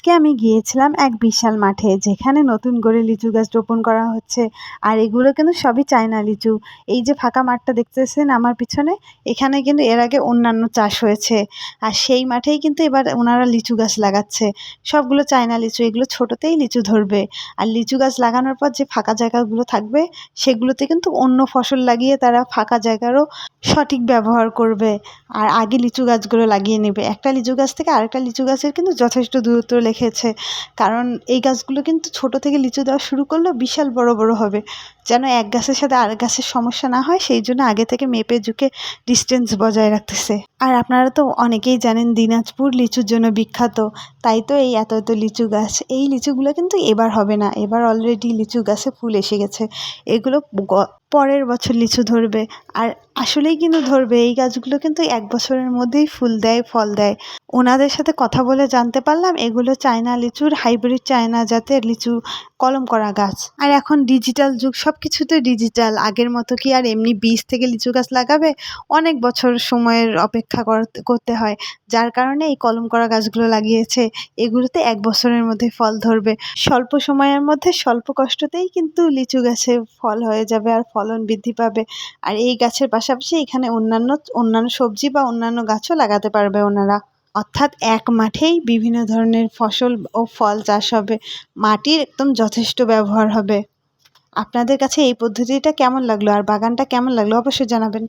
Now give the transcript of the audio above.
আজকে আমি গিয়েছিলাম এক বিশাল মাঠে, যেখানে নতুন করে লিচু গাছ রোপণ করা হচ্ছে। আর এগুলো কিন্তু সবই চায়না লিচু। এই যে ফাঁকা মাঠটা দেখতেছেন আমার পিছনে, এখানে কিন্তু এর আগে অন্যান্য চাষ হয়েছে। আর সেই মাঠেই কিন্তু এবার ওনারা লিচু গাছ লাগাচ্ছে। সবগুলো চায়না লিচু, এগুলো ছোটতেই লিচু ধরবে। আর লিচু গাছ লাগানোর পর যে ফাঁকা জায়গাগুলো থাকবে, সেগুলোতে কিন্তু অন্য ফসল লাগিয়ে তারা ফাঁকা জায়গারও সঠিক ব্যবহার করবে। আর আগে লিচু গাছগুলো লাগিয়ে নেবে। একটা লিচু গাছ থেকে আরেকটা লিচু গাছের কিন্তু যথেষ্ট দূরত্ব রেখেছে। কারণ এই গাছগুলো কিন্তু ছোট থেকে লিচু দেওয়া শুরু করলেও বিশাল বড় বড় হবে। যেন এক গাছের সাথে আরেক গাছের সমস্যা না হয়, সেই জন্য আগে থেকে মেপে ঝুঁকে ডিস্টেন্স বজায় রাখতেছে। আর আপনারা তো অনেকেই জানেন দিনাজপুর লিচুর জন্য বিখ্যাত। তাই তো এই এত এত লিচু গাছ। এই লিচুগুলো কিন্তু এবার হবে না, এবার অলরেডি লিচু গাছে ফুল এসে গেছে। এগুলো পরের বছর লিচু ধরবে। আর আসলেই কিন্তু ধরবে। এই গাছগুলো কিন্তু ১ বছরের মধ্যেই ফুল দেয়, ফল দেয়। ওনাদের সাথে কথা বলে জানতে পারলাম এগুলো চায়না লিচুর হাইব্রিড চায়না জাতের লিচু, কলম করা গাছ। আর এখন ডিজিটাল যুগ, সব কিছুতে ডিজিটাল। আগের মতো কি আর এমনি বীজ থেকে লিচু গাছ লাগাবে? অনেক বছর সময়ের অপেক্ষা করতে হয়। যার কারণে এই কলম করা গাছগুলো লাগিয়েছে। এগুলোতে ১ বছরের মধ্যে ফল ধরবে। স্বল্প সময়ের মধ্যে স্বল্প কষ্টতেই কিন্তু লিচু গাছে ফল হয়ে যাবে আর ফলন বৃদ্ধি পাবে। আর এই গাছের পাশাপাশি এখানে অন্যান্য সবজি বা অন্যান্য গাছও লাগাতে পারবে ওনারা। অর্থাৎ এক মাঠেই বিভিন্ন ধরনের ফসল ও ফল চাষ হবে। মাটির একদম যথেষ্ট ব্যবহার হবে। আপনাদের কাছে এই পদ্ধতিটা কেমন লাগলো আর বাগানটা কেমন লাগলো অবশ্যই জানাবেন।